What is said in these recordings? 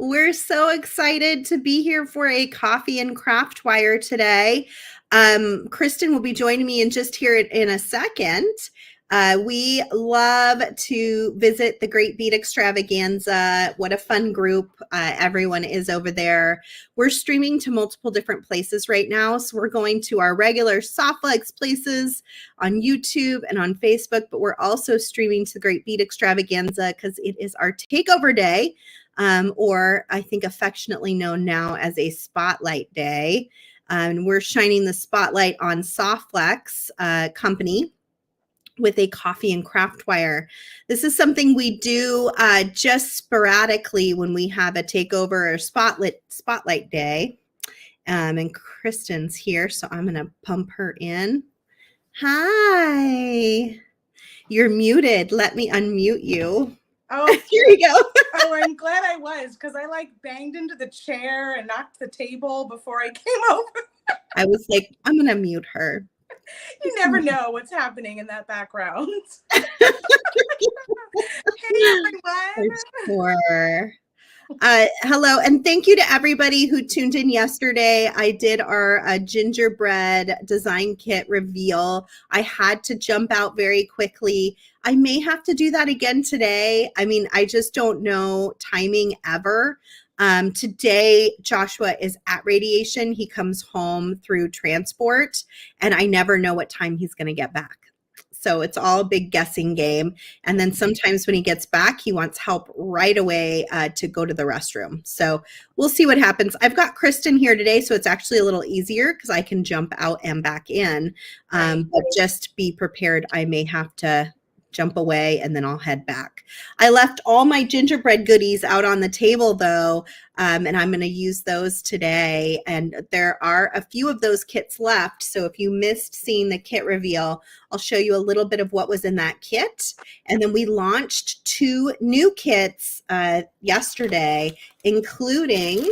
We're so excited to be here for a coffee and craft wire today. Kristen will be joining me in a second. We love to visit the Great Beat Extravaganza. What a fun group everyone is over there. We're streaming to multiple different places right now. So we're going to our regular Softlex places on YouTube and on Facebook, but we're also streaming to the Great Beat Extravaganza because it is our takeover day, or I think affectionately known now as a Spotlight Day. And we're shining the spotlight on Softlex company with a coffee and craft wire. This is something we do just sporadically when we have a takeover or spotlight day. And Kristen's here, so I'm going to pump her in. Hi. You're muted. Let me unmute you. Oh, here you go. Oh, I'm glad I was, because I banged into the chair and knocked the table before I came over. I was like, I'm going to mute her. You never know what's happening in that background. Hey, everyone. For sure. Hello, and thank you to everybody who tuned in yesterday. I did our gingerbread design kit reveal. I had to jump out very quickly. I may have to do that again today. I mean, I just don't know timing ever. Today, Joshua is at radiation. He comes home through transport, and I never know what time he's going to get back. So it's all a big guessing game. And then sometimes when he gets back, he wants help right away to go to the restroom. So we'll see what happens. I've got Kristen here today, so it's actually a little easier because I can jump out and back in. But just be prepared. I may have to jump away and then I'll head back. I left all my gingerbread goodies out on the table though, and I'm going to use those today. And there are a few of those kits left. So if you missed seeing the kit reveal, I'll show you a little bit of what was in that kit. And then we launched 2 new kits yesterday, including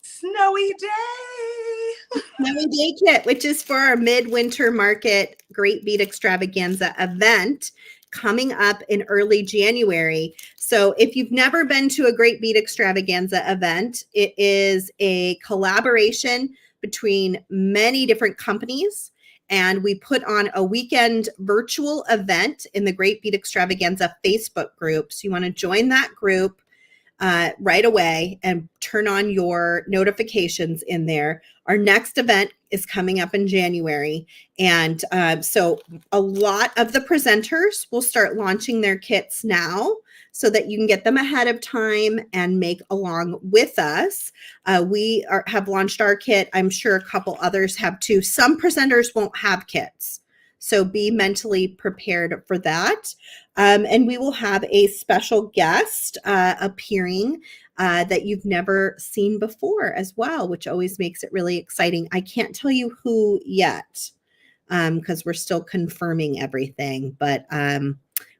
Snowy Day. Snowy Day kit, which is for our Midwinter Market Great Beat Extravaganza event coming up in early January. So if you've never been to a Great Beat Extravaganza event, it is a collaboration between many different companies. And we put on a weekend virtual event in the Great Beat Extravaganza Facebook group. So you want to join that group right away and turn on your notifications in there. Our next event is coming up in January. And so a lot of the presenters will start launching their kits now so that you can get them ahead of time and make along with us. We have launched our kit. I'm sure a couple others have too. Some presenters won't have kits. So be mentally prepared for that. And we will have a special guest appearing that you've never seen before as well, which always makes it really exciting. I can't tell you who yet because we're still confirming everything. But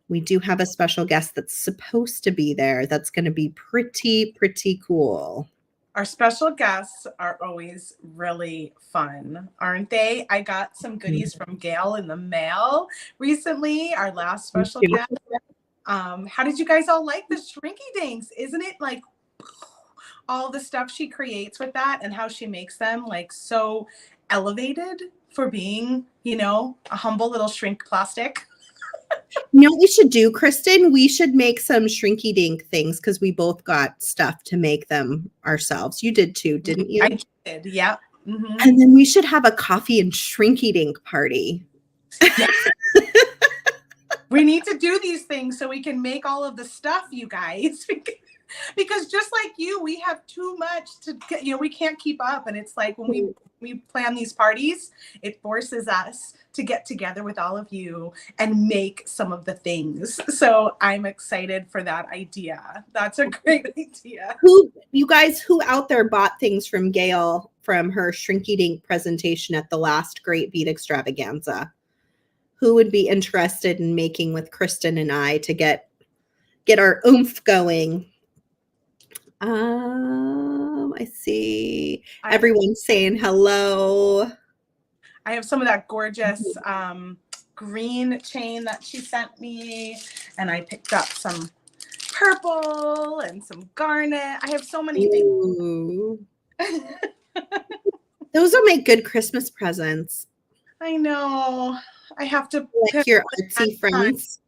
we do have a special guest that's supposed to be there. That's going to be pretty cool. Our special guests are always really fun, aren't they? I got some goodies from Gail in the mail recently, our last special guest. How did you guys all like the Shrinky Dinks? Isn't it like all the stuff she creates with that and how she makes them like so elevated for being, a humble little shrink plastic? You know what we should do, Kristen? We should make some Shrinky Dink things because we both got stuff to make them ourselves. You did too, didn't you? I did, yeah. Mm-hmm. And then we should have a coffee and Shrinky Dink party. Yeah. We need to do these things so we can make all of the stuff, you guys. Because just like you, we have too much to get, we can't keep up. And it's like when we plan these parties, it forces us to get together with all of you and make some of the things. So I'm excited for that idea. That's a great idea. Who out there bought things from Gail from her Shrinky Dink presentation at the last Great Beat Extravaganza? Who would be interested in making with Kristen and I to get our oomph going? I see everyone saying hello. I have some of that gorgeous green chain that she sent me, and I picked up some purple and some garnet. I have so many things. Ooh. Those will make good Christmas presents. I know. I have to Like your artsy friends.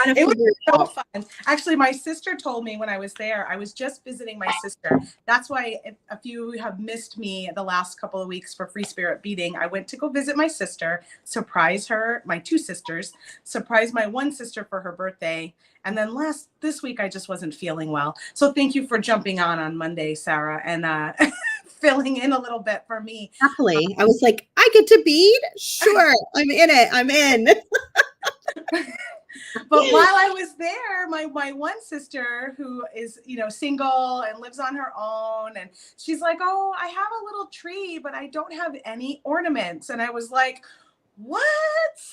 It was so fun. Actually, my sister told me when I was there, I was just visiting my sister. That's why if you have missed me the last couple of weeks for Free Spirit Beading, I went to go visit my sister, surprise her, my two sisters, surprise my one sister for her birthday. And then this week, I just wasn't feeling well. So thank you for jumping on Monday, Sarah, and filling in a little bit for me. Happily. I was like, I get to bead? Sure. I'm in it. I'm in. But while I was there, my one sister who is, single and lives on her own, and she's like, oh, I have a little tree, but I don't have any ornaments. And I was like, what?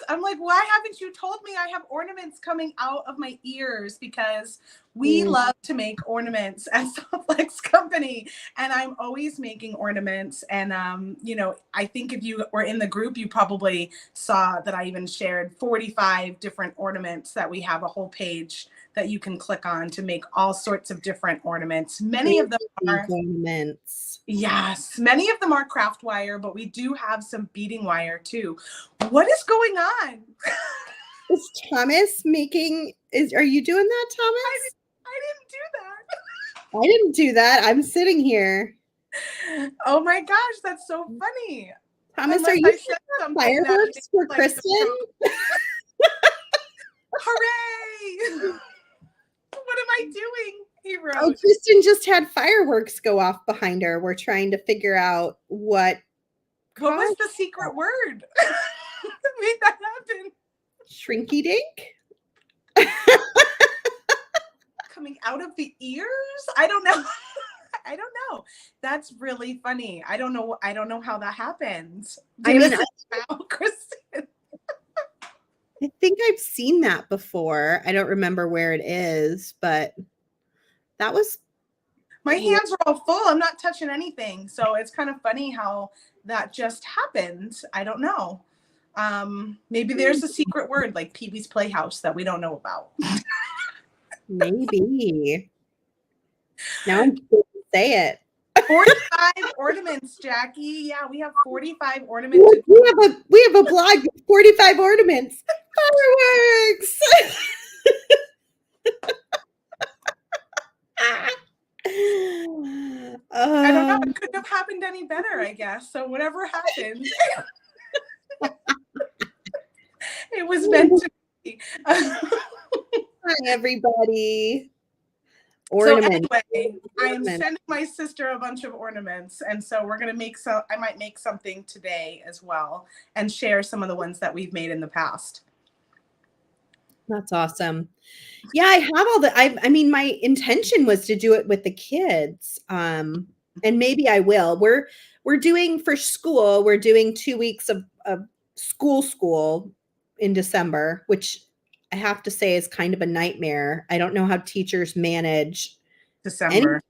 I'm like, why haven't you told me I have ornaments coming out of my ears? Because we love to make ornaments at Softflex Company, and I'm always making ornaments. And, I think if you were in the group, you probably saw that I even shared 45 different ornaments that we have a whole page that you can click on to make all sorts of different ornaments. Many of them are ornaments. Yes, many of them are craft wire, but we do have some beading wire too. What is going on? Is Thomas are you doing that, Thomas? I didn't do that. I didn't do that. I'm sitting here. Oh my gosh, that's so funny. Thomas, are you setting fireworks for Kristen? Hooray! What am I doing? He wrote. Oh, Kristen just had fireworks go off behind her. We're trying to figure out what was the secret word that made that happen. Shrinky dink? Coming out of the ears? I don't know. I don't know. That's really funny. I don't know how that happens. Kristen. I think I've seen that before. I don't remember where it is, but that was. My hands were all full. I'm not touching anything. So it's kind of funny how that just happened. I don't know. Maybe there's a secret word like Pee-wee's Playhouse that we don't know about. Maybe. Now I'm going to say it. 45 ornaments, Jackie. Yeah, we have 45 ornaments. We have a blog with 45 ornaments. Fireworks. I don't know. It couldn't have happened any better, I guess. So whatever happened, it was meant to be. Hi, everybody. Ornament. So anyway, I am sending my sister a bunch of ornaments, and so we're gonna make some. I might make something today as well, and share some of the ones that we've made in the past. That's awesome. Yeah, I have all the. I mean, my intention was to do it with the kids, and maybe I will. We're doing for school. We're doing 2 weeks of school in December, which I have to say is kind of a nightmare. I don't know how teachers manage December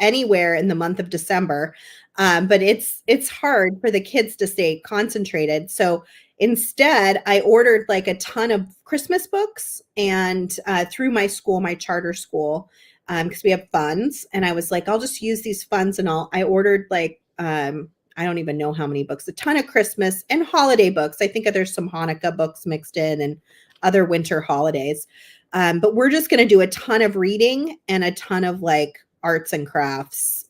anywhere in the month of December. But it's hard for the kids to stay concentrated. So instead, I ordered like a ton of Christmas books and through my school, my charter school, because we have funds. And I was like, I'll just use these funds and I ordered like, I don't even know how many books, a ton of Christmas and holiday books. I think there's some Hanukkah books mixed in and other winter holidays. But we're just going to do a ton of reading and a ton of like arts and crafts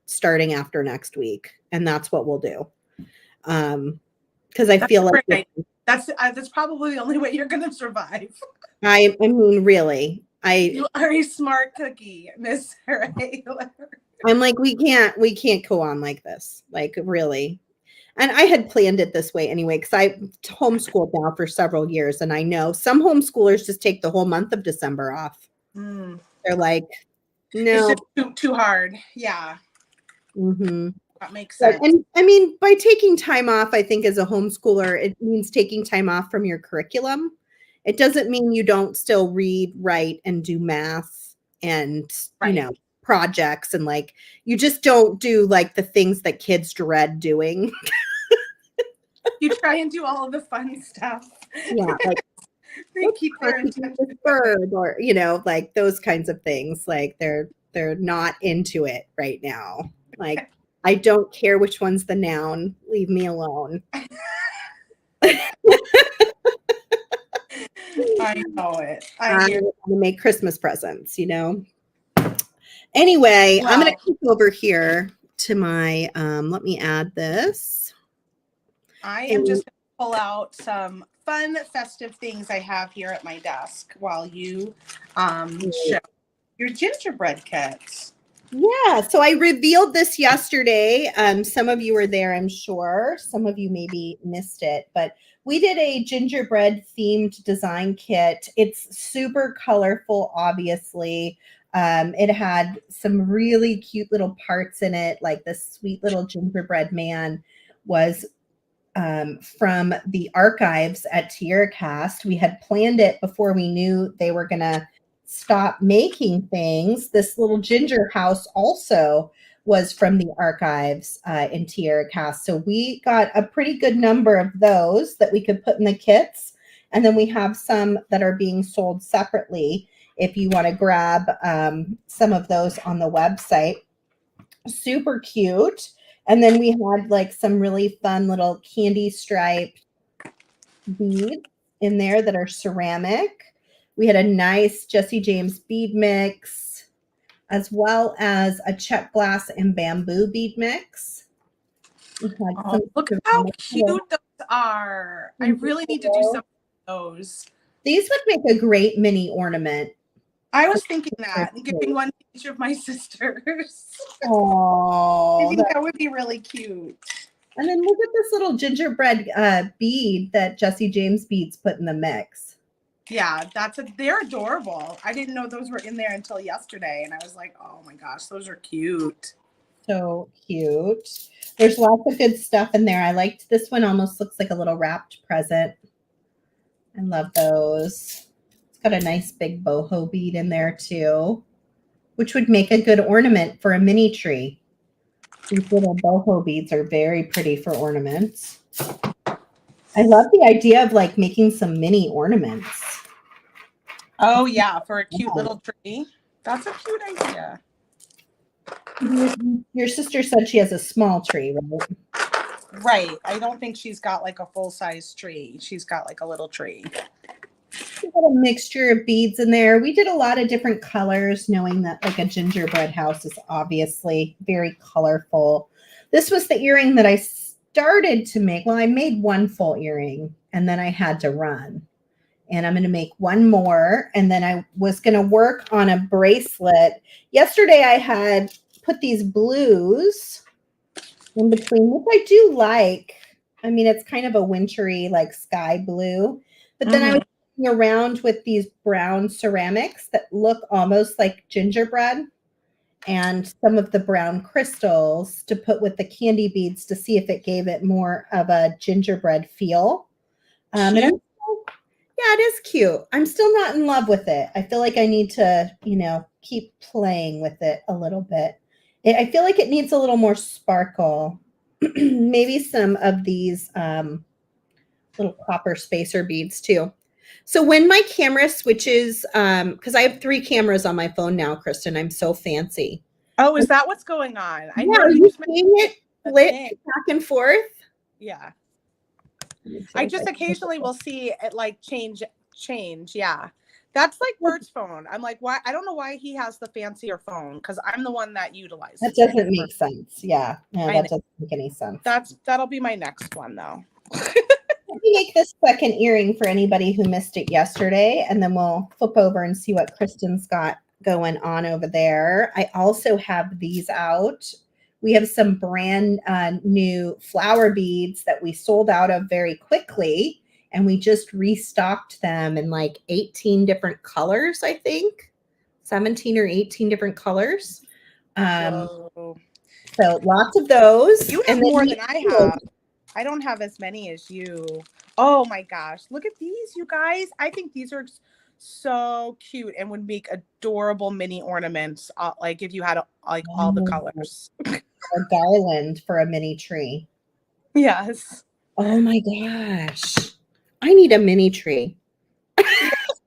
starting after next week. And that's what we'll do. Because I feel like that's probably the only way you're going to survive. I mean, really, you are a smart cookie, Miss Sara Oehler. I'm like, we can't go on like this, like really. And I had planned it this way anyway, because I homeschooled now for several years. And I know some homeschoolers just take the whole month of December off. They're like, no. It's just too hard. Yeah. Mm-hmm. That makes sense. And I mean, by taking time off, I think as a homeschooler, it means taking time off from your curriculum. It doesn't mean you don't still read, write, and do math and, projects. And like, you just don't do like the things that kids dread doing. You try and do all of the fun stuff. Yeah, like They keep their attention. Bird or, like those kinds of things. Like they're not into it right now. Like, I don't care which one's the noun. Leave me alone. I know it. I'm going to make Christmas presents, Anyway, I'm going to click over here to my, let me add this. I am just going to pull out some fun festive things I have here at my desk while you show your gingerbread kits. Yeah, so I revealed this yesterday. Some of you were there, I'm sure. Some of you maybe missed it, but we did a gingerbread themed design kit. It's super colorful, obviously. It had some really cute little parts in it, like this sweet little gingerbread man was from the archives at TierraCast. We had planned it before we knew they were going to stop making things. This little ginger house also was from the archives in TierraCast. So we got a pretty good number of those that we could put in the kits. And then we have some that are being sold separately if you want to grab some of those on the website. Super cute. And then we had like some really fun little candy striped beads in there that are ceramic. We had a nice Jesse James bead mix, as well as a check glass and bamboo bead mix. Look how cute those are. I really need to do some of those. These would make a great mini ornament. I was thinking that and giving one to each of my sisters. Oh, I think that would be really cute. And then look at this little gingerbread bead that Jesse James Beads put in the mix. Yeah, they're adorable. I didn't know those were in there until yesterday, and I was like, oh my gosh, those are cute. So cute. There's lots of good stuff in there. I liked this one. Almost looks like a little wrapped present. I love those. It's got a nice big boho bead in there too, which would make a good ornament for a mini tree. These little boho beads are very pretty for ornaments. I love the idea of like making some mini ornaments. Oh yeah, for a cute little tree. That's a cute idea. Your sister said she has a small tree, right? Right. I don't think she's got like a full-size tree. She's got like a little tree. We got a mixture of beads in there. We did a lot of different colors, knowing that like a gingerbread house is obviously very colorful. This was the earring that I started to make. Well, I made one full earring and then I had to run. And I'm going to make one more. And then I was going to work on a bracelet. Yesterday I had put these blues in between, which I do like. I mean, it's kind of a wintry, like sky blue. But then I was around with these brown ceramics that look almost like gingerbread, and some of the brown crystals to put with the candy beads to see if it gave it more of a gingerbread feel. And yeah, it is cute. I'm still not in love with it. I feel like I need to, keep playing with it a little bit. I feel like it needs a little more sparkle. Maybe some of these little copper spacer beads too. So when my camera switches, because I have 3 cameras on my phone now, Kristen, I'm so fancy. Oh, is that what's going on? I know are you seeing it flip back and forth? Yeah. I just occasionally will see it like change. Yeah. That's like Bert's phone. I'm like, why? I don't know why he has the fancier phone, because I'm the one that utilizes it. That doesn't make sense. Yeah. No, that doesn't make any sense. That'll be my next one though. Let me make this second earring for anybody who missed it yesterday, and then we'll flip over and see what Kristen's got going on over there. I also have these out. We have some brand new flower beads that we sold out of very quickly, and we just restocked them in like 18 different colors, I think. 17 or 18 different colors. So lots of those. You have more than I have. I don't have as many as you. Oh my gosh. Look at these, you guys. I think these are so cute and would make adorable mini ornaments. Like if you had all the colors. A garland for a mini tree. Yes. Oh my gosh. I need a mini tree.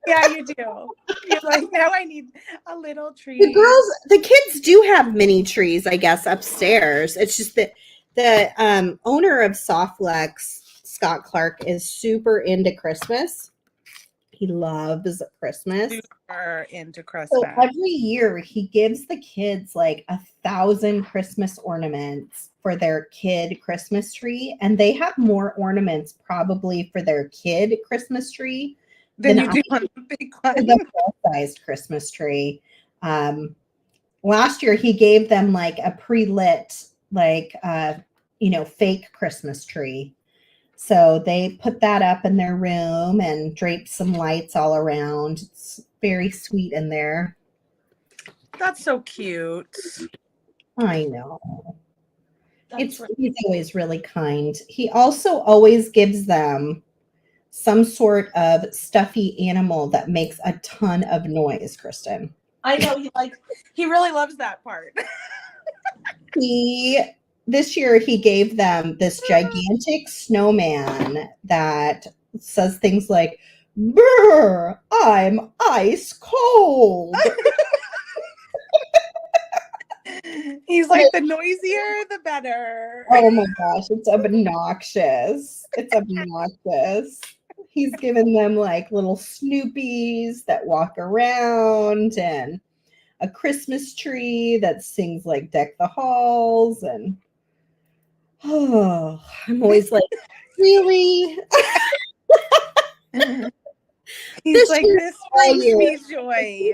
Yeah, you do. You're like, now I need a little tree. The kids do have mini trees, I guess, upstairs. It's just that the owner of Softlex, Scott Clark, is super into Christmas. He loves Christmas. Super into Christmas. So every year he gives the kids like 1,000 Christmas ornaments for their kid Christmas tree. And they have more ornaments probably for their kid Christmas tree than you do on the big one. The full-sized Christmas tree. Last year he gave them like a pre-lit, like fake Christmas tree. So they put that up in their room and draped some lights all around. It's very sweet in there. That's so cute. I know. He's always really kind. He also always gives them some sort of stuffy animal that makes a ton of noise, Kristen. I know he really loves that part. This year he gave them this gigantic snowman that says things like, "Brr, I'm ice cold." He's like, the noisier, the better. Oh my gosh, it's obnoxious. It's obnoxious. He's given them like little Snoopies that walk around and a Christmas tree that sings like Deck the Halls. And I'm always like, really? He's like, this brings me joy.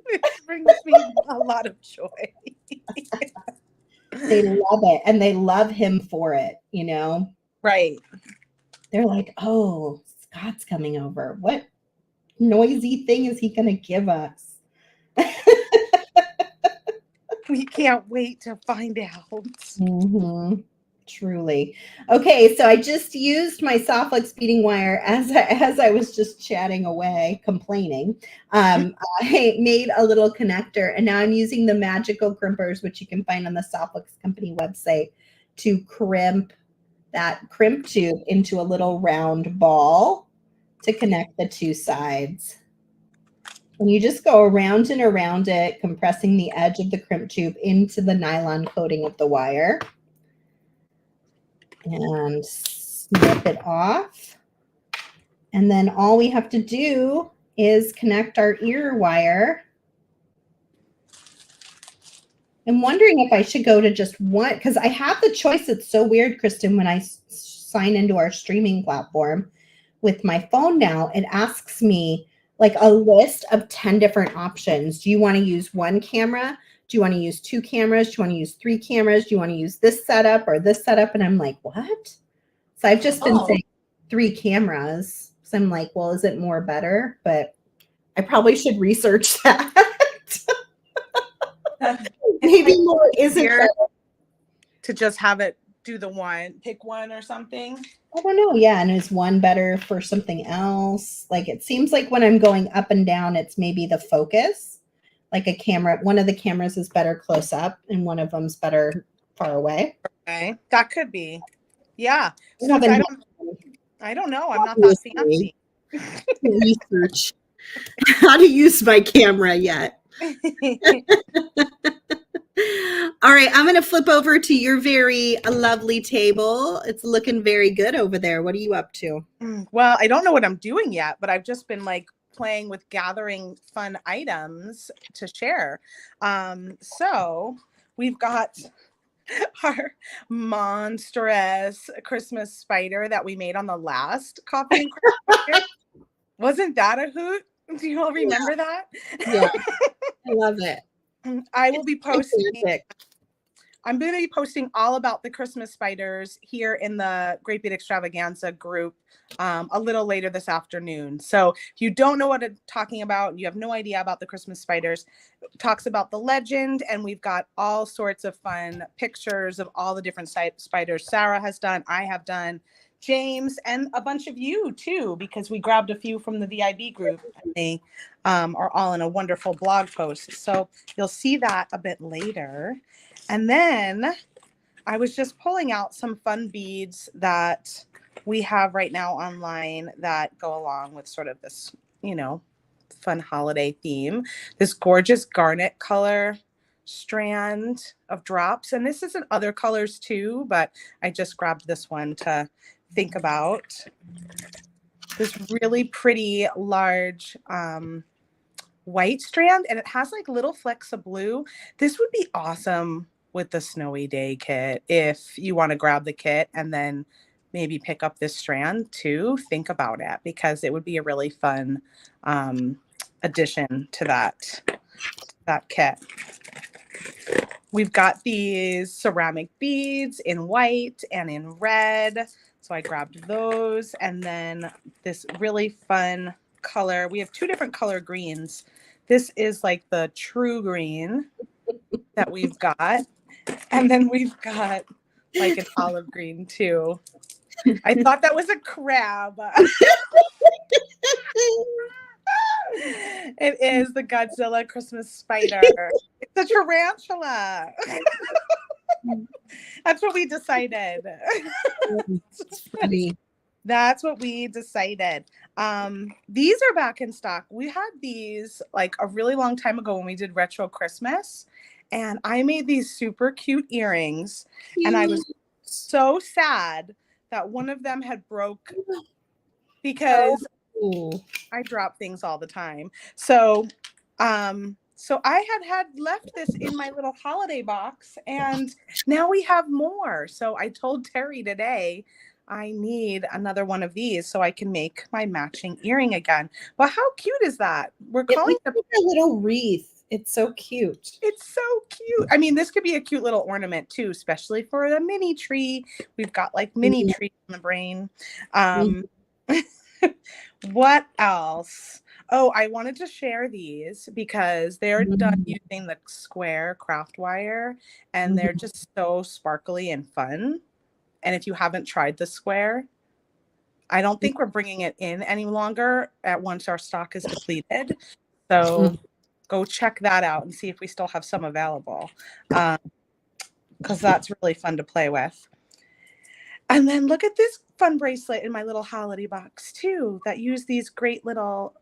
It brings me a lot of joy. They love it, and they love him for it, Right. They're like, oh, Scott's coming over. What noisy thing is he going to give us? We can't wait to find out. Mm-hmm. Truly. Okay, so I just used my Softlex beading wire as I was just chatting away, complaining. I made a little connector, and now I'm using the magical crimpers, which you can find on the Softlex company website, to crimp that crimp tube into a little round ball to connect the two sides. And you just go around and around it, compressing the edge of the crimp tube into the nylon coating of the wire. And snip it off. And then all we have to do is connect our ear wire. I'm wondering if I should go to just one, because I have the choice. It's so weird, Kristen, when I sign into our streaming platform with my phone now, it asks me like a list of 10 different options. Do you want to use one camera? Do you want to use two cameras? Do you want to use three cameras? Do you want to use this setup or this setup? And I'm like, what? So I've just been saying 3 cameras. So I'm like, well, is it more better? But I probably should research that. Maybe more isn't better. To just have it do pick one or something. I don't know. Yeah. And is one better for something else? Like, it seems like when I'm going up and down, it's maybe the focus. Like a camera, one of the cameras is better close up and one of them's better far away. Okay. That could be. Yeah. So I don't know. I'm not that fancy. Research how to use my camera yet. All right, I'm going to flip over to your very lovely table. It's looking very good over there. What are you up to? Well, I don't know what I'm doing yet, but I've just been like playing with gathering fun items to share. So we've got our monstrous Christmas spider that we made on the last coffee and Christmas. Wasn't that a hoot? Do you all remember that? Yeah, I love it. I will be posting. I'm going to be posting all about the Christmas spiders here in the Great Bead Extravaganza group a little later this afternoon. So if you don't know what I'm talking about, you have no idea about the Christmas spiders, it talks about the legend, and we've got all sorts of fun pictures of all the different spiders Sarah has done, I have done, James, and a bunch of you too, because we grabbed a few from the VIB group, and they are all in a wonderful blog post. So you'll see that a bit later. And then I was just pulling out some fun beads that we have right now online that go along with sort of this, fun holiday theme. This gorgeous garnet color strand of drops. And this is in other colors too, but I just grabbed this one to think about. This really pretty large white strand, and it has like little flecks of blue. This would be awesome with the Snowy Day kit. If you want to grab the kit and then maybe pick up this strand too, think about it, because it would be a really fun addition to that kit. We've got these ceramic beads in white and in red. So I grabbed those. And then this really fun color. We have two different color greens. This is like the true green that we've got. And then we've got like an olive green too. I thought that was a crab. It is the Godzilla Christmas spider. It's a tarantula. That's what we decided. That's funny. That's what we decided. These are back in stock. We had these like a really long time ago when we did retro Christmas, and I made these super cute earrings. Cute. And I was so sad that one of them had broke because I drop things all the time. So I had left this in my little holiday box, and now we have more. So I told Terry today I need another one of these so I can make my matching earring again. But how cute is that? We're calling it a little wreath. It's so cute. It's so cute. I mean, this could be a cute little ornament too, especially for the mini tree. We've got like mini trees in the brain. What else? Oh, I wanted to share these because they're done using the square craft wire, and they're just so sparkly and fun. And if you haven't tried the square, I don't think we're bringing it in any longer once our stock is depleted. So go check that out and see if we still have some available, because that's really fun to play with. And then look at this fun bracelet in my little holiday box too, that use these great little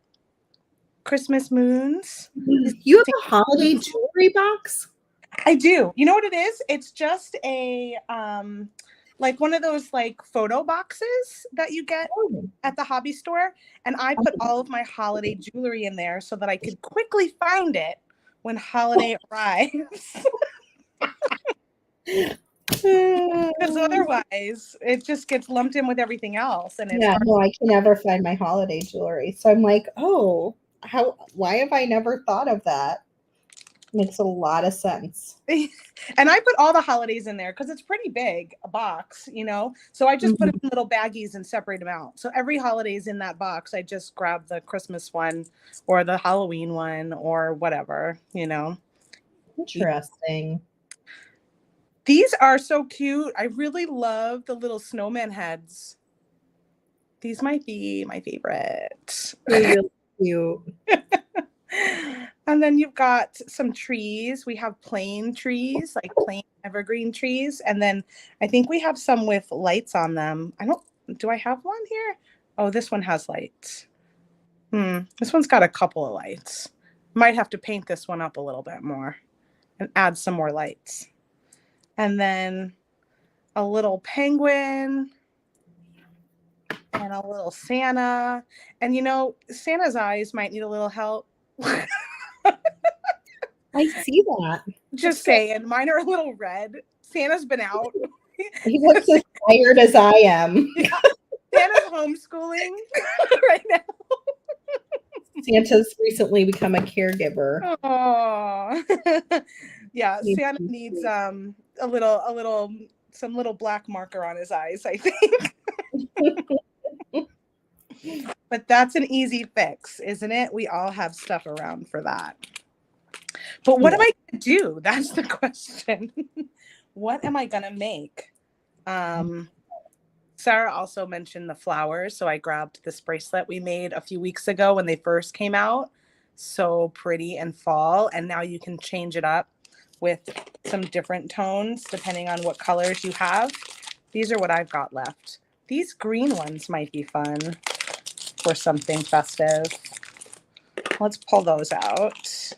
Christmas moons. You have a holiday jewelry box? I do. You know what it is? It's just a like one of those like photo boxes that you get at the hobby store. And I put all of my holiday jewelry in there so that I could quickly find it when holiday arrives. Because otherwise it just gets lumped in with everything else. And it's I can never find my holiday jewelry. So I'm like, why have I never thought of that? Makes a lot of sense. And I put all the holidays in there because it's pretty big, a box, so I just put them in little baggies and separate them out. So every holiday is in that box. I just grab the Christmas one or the Halloween one or whatever, Interesting. These are so cute. I really love the little snowman heads. These might be my favorite. They're really cute. And then you've got some trees. We have plain trees, like plain evergreen trees. And then I think we have some with lights on them. Do I have one here? Oh, this one has lights. This one's got a couple of lights. Might have to paint this one up a little bit more and add some more lights. And then a little penguin and a little Santa. And Santa's eyes might need a little help. I see that. Just saying, mine are a little red. Santa's been out. He looks as tired as I am. Yeah. Santa's homeschooling right now. Santa's recently become a caregiver. Oh, yeah. Santa needs some little black marker on his eyes, I think. But that's an easy fix, isn't it? We all have stuff around for that. But what am I going to do? That's the question. What am I going to make? Sara also mentioned the flowers. So I grabbed this bracelet we made a few weeks ago when they first came out. So pretty and fall. And now you can change it up with some different tones depending on what colors you have. These are what I've got left. These green ones might be fun for something festive. Let's pull those out.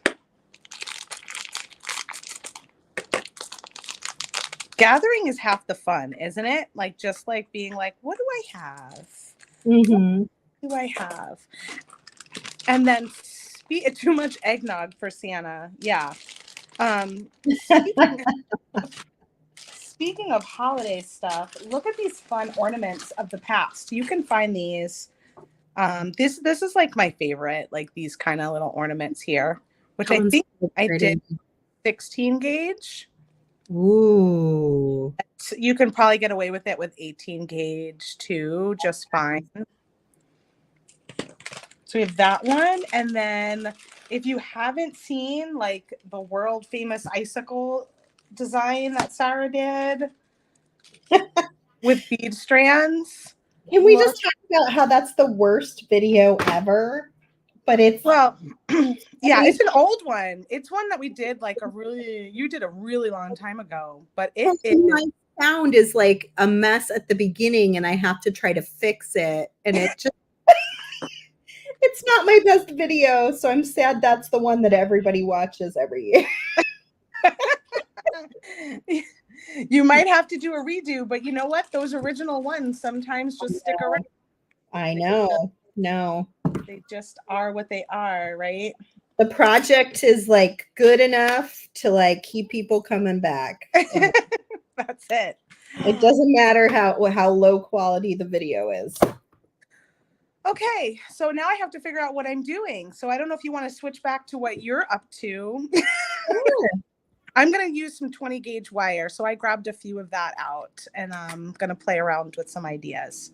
Gathering is half the fun, isn't it? Like, just like being like, what do I have? Mm-hmm. What do I have? And then too much eggnog for Santa. Yeah. Speaking, speaking of holiday stuff, look at these fun ornaments of the past. You can find these. This is like my favorite, like these kind of little ornaments here, which I think I did 16 gauge. Ooh. You can probably get away with it with 18 gauge too, just fine. So we have that one. And then if you haven't seen like the world famous icicle design that Sara did with bead strands. Can we just talk about how that's the worst video ever? But it's well, yeah, it's an old one. It's one that we did like you did a really long time ago, but my sound is like a mess at the beginning and I have to try to fix it. And it just, it's not my best video. So I'm sad that's the one that everybody watches every year. You might have to do a redo, but you know what? Those original ones sometimes just stick around. I know. No. They just are what they are, right? The project is like good enough to like keep people coming back. That's it. It doesn't matter how low quality the video is. Okay, so now I have to figure out what I'm doing. So I don't know if you want to switch back to what you're up to. Sure. I'm going to use some 20 gauge wire. So I grabbed a few of that out and I'm going to play around with some ideas.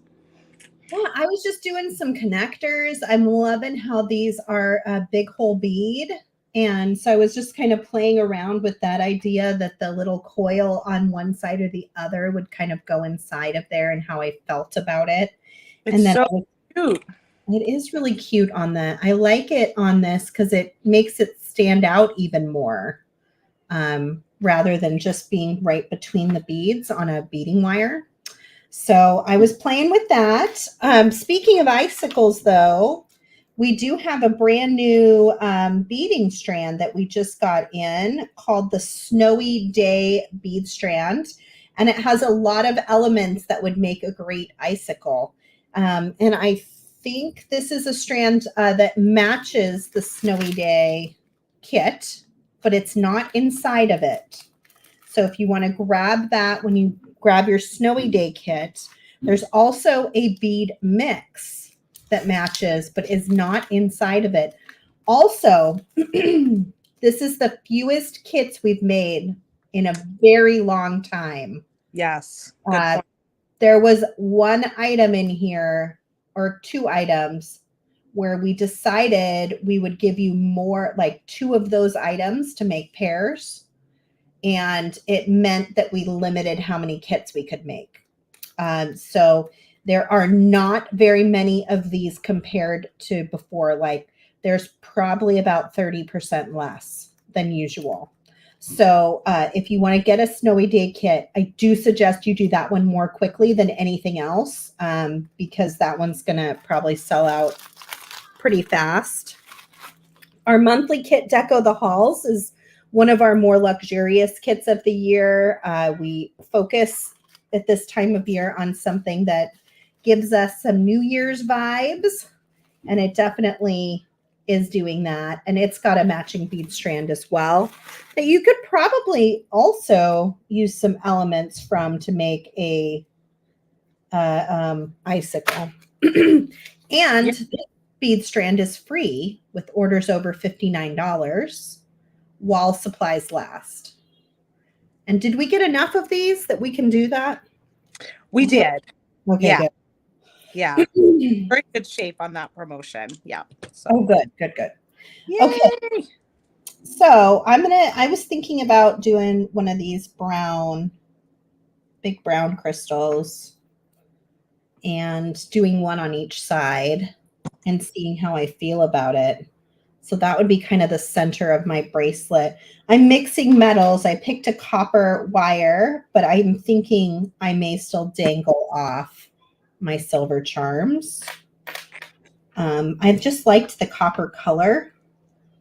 Yeah, I was just doing some connectors. I'm loving how these are a big hole bead. And so I was just kind of playing around with that idea that the little coil on one side or the other would kind of go inside of there and how I felt about it. It's and then so cute. It is really cute on the, I like it on this because it makes it stand out even more rather than just being right between the beads on a beading wire. So I was playing with that. Speaking of icicles, though, we do have a brand new beading strand that we just got in called the Snowy Day bead strand. And it has a lot of elements that would make a great icicle. And I think this is a strand that matches the Snowy Day kit, but it's not inside of it. So if you want to grab that when you grab your Snowy Day kit, there's also a bead mix that matches, but is not inside of it. Also, this is the fewest kits we've made in a very long time. Yes. There was one item in here, or two items, where we decided we would give you more, like 2 of those items to make pairs. And it meant that we limited how many kits we could make. So there are not very many of these compared to before. Like there's probably about 30% less than usual. So if you want to get a Snowy Day kit, I do suggest you do that one more quickly than anything else because that one's going to probably sell out pretty fast. Our monthly kit, Deco the Halls, is one of our more luxurious kits of the year. We focus at this time of year on something that gives us some New Year's vibes, and it definitely is doing that. And it's got a matching bead strand as well that you could probably also use some elements from to make a icicle. And this bead strand is free with orders over $59 while supplies last. And did we get enough of these that we can do that? We did. Okay, yeah. Good. Yeah. Very good shape on that promotion. Yeah. So. Oh, good. Yay! Okay. So I was thinking about doing one of these big brown crystals and doing one on each side and seeing how I feel about it. So that would be kind of the center of my bracelet. I'm mixing metals. I picked a copper wire, but I'm thinking I may still dangle off my silver charms. I've just liked the copper color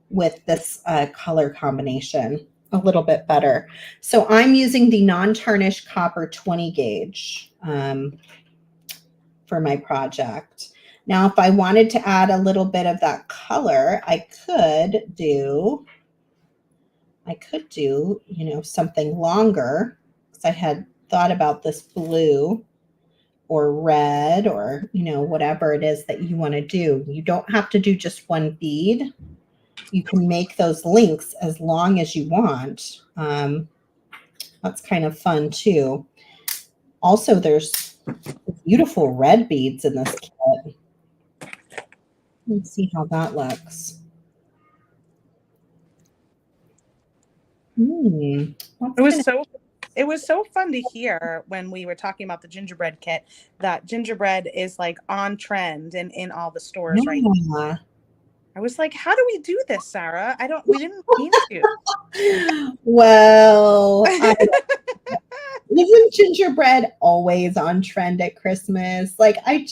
with this color combination a little bit better. So I'm using the non-tarnished copper 20 gauge for my project. Now, if I wanted to add a little bit of that color, I could do, you know, something longer, because I had thought about this blue or red or, you know, whatever it is that you want to do. You don't have to do just one bead. You can make those links as long as you want. That's kind of fun too. Also, there's beautiful red beads in this kit. Let's see how that looks. It was so fun to hear when we were talking about the gingerbread kit that gingerbread is like on trend and in all the stores right now. I was like, how do we do this, Sarah? We didn't mean to. Well, isn't gingerbread always on trend at Christmas? Like, I'm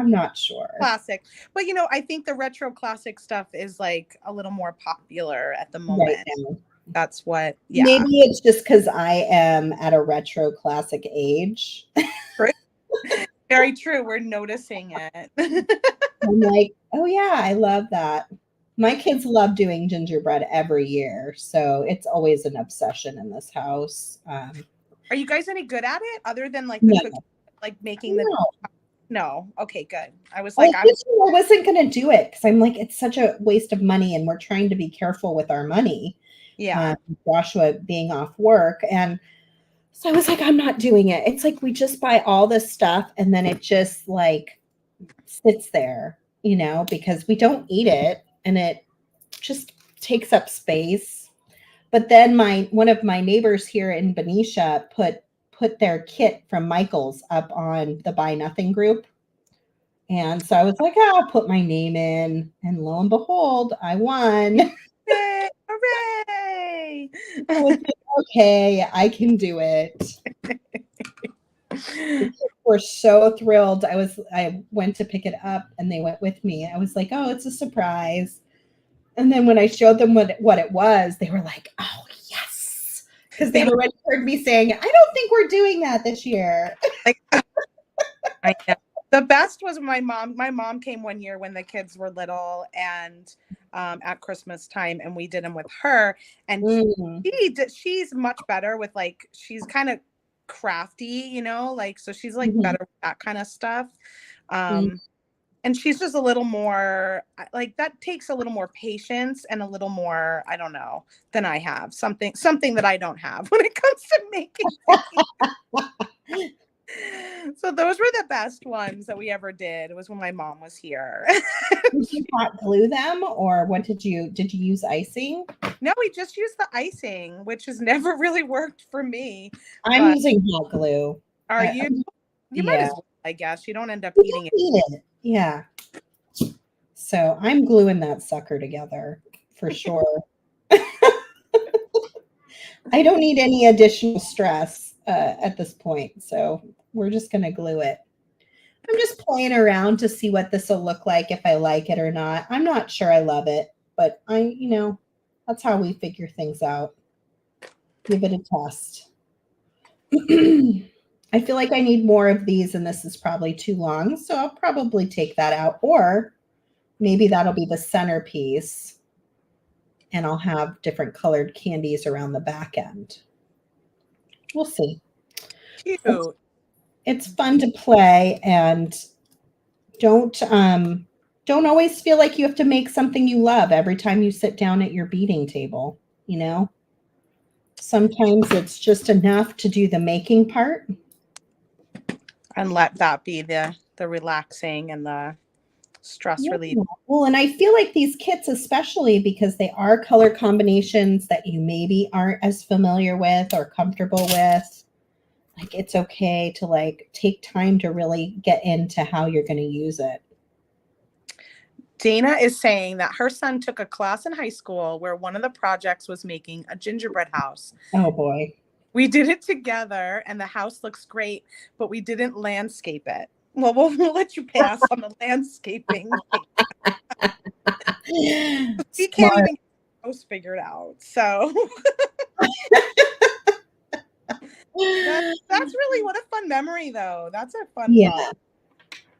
not sure. Classic. But, you know, I think the retro classic stuff is like a little more popular at the moment. Right now. That's what, yeah. Maybe it's just because I am at a retro classic age. Very true. We're noticing it. I'm like, oh yeah, I love that. My kids love doing gingerbread every year, so it's always an obsession in this house. Are you guys any good at it other than like the cookie, like making the? No. Okay, good. I was like, I wasn't going to do it because I'm like, it's such a waste of money, and we're trying to be careful with our money. Yeah. Joshua being off work, and so I was like, I'm not doing it. It's like we just buy all this stuff, and then it just like sits there, you know, because we don't eat it and it just takes up space. But then one of my neighbors here in Benicia put their kit from Michael's up on the Buy Nothing group. And so I was like, I'll put my name in, and lo and behold, I won. Yay, hooray! I was like, okay, I can do it. We're so thrilled. I went to pick it up and they went with me. I was like, oh, it's a surprise. And then when I showed them what it was, they were like, oh, yes. Because they already heard me saying, I don't think we're doing that this year. I know. The best was my mom came one year when the kids were little and at Christmas time, and we did them with her. And she's much better with like, she's kind of crafty, you know, like, so she's like better with that kind of stuff. And she's just a little more like, that takes a little more patience and a little more, I don't know, than I have. Something that I don't have when it comes to making. So those were the best ones that we ever did. It was when my mom was here. Did you hot glue them, or what did you use icing? No, we just used the icing, which has never really worked for me. I'm using hot glue. Are you? You might as well, I guess. You don't end up eating it. Yeah. So I'm gluing that sucker together for sure. I don't need any additional stress at this point, so we're just going to glue it. I'm just playing around to see what this will look like, if I like it or not. I'm not sure I love it, but that's how we figure things out. Give it a test. I feel like I need more of these, and this is probably too long, so I'll probably take that out, or maybe that'll be the centerpiece, and I'll have different colored candies around the back end. We'll see. Cute. It's fun to play, and don't always feel like you have to make something you love every time you sit down at your beading table, you know? Sometimes it's just enough to do the making part. And let that be the relaxing and the stress relief. Well, and I feel like these kits, especially because they are color combinations that you maybe aren't as familiar with or comfortable with, like, it's okay to like take time to really get into how you're going to use it. Dana is saying that her son took a class in high school where one of the projects was making a gingerbread house. Oh boy. We did it together and the house looks great, but we didn't landscape it. Well, we'll let you pass on the landscaping. We can't Smart. even get the house figured out. So that's really what a fun memory, though. That's a fun Yeah. thought.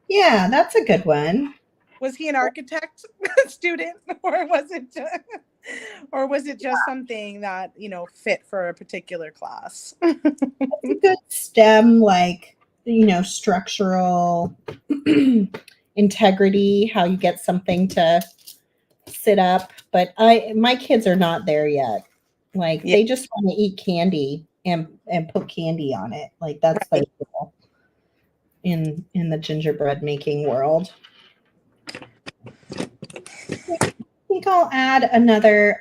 Yeah, that's a good one. Was he an architect student, or was it just something that fit for a particular class? It's a good STEM, like, structural integrity, how you get something to sit up. But my kids are not there yet. Like Yeah, they just want to eat candy and put candy on it. Like that's their right. goal in the gingerbread making world. I think I'll add another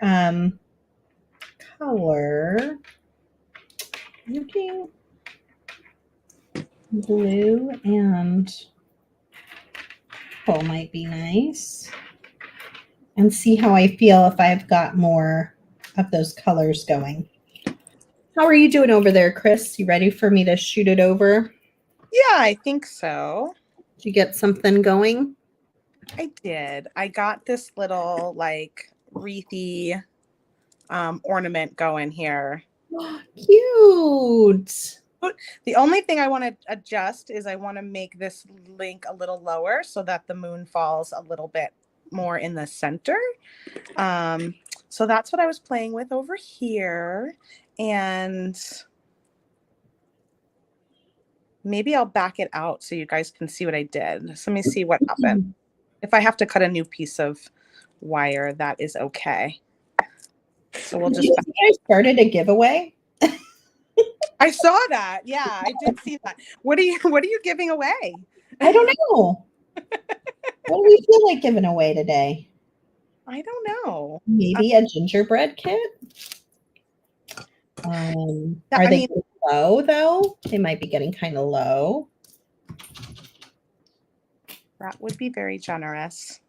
color. Looking blue and purple might be nice. And see how I feel if I've got more of those colors going. How are you doing over there, Chris? You ready for me to shoot it over? Yeah, I think so. Did you get something going? I did. I got this little like wreathy ornament going here. Cute. The only thing I want to adjust is I want to make this link a little lower so that the moon falls a little bit more in the center. So that's what I was playing with over here. And maybe I'll back it out so you guys can see what I did. So let me see what happened. If I have to cut a new piece of wire, that is okay. So we'll just. I started a giveaway. I saw that. Yeah, I did see that. What are you giving away? I don't know. What do we feel like giving away today? I don't know. Maybe a gingerbread kit. Are they getting low though? They might be getting kind of low. That would be very generous.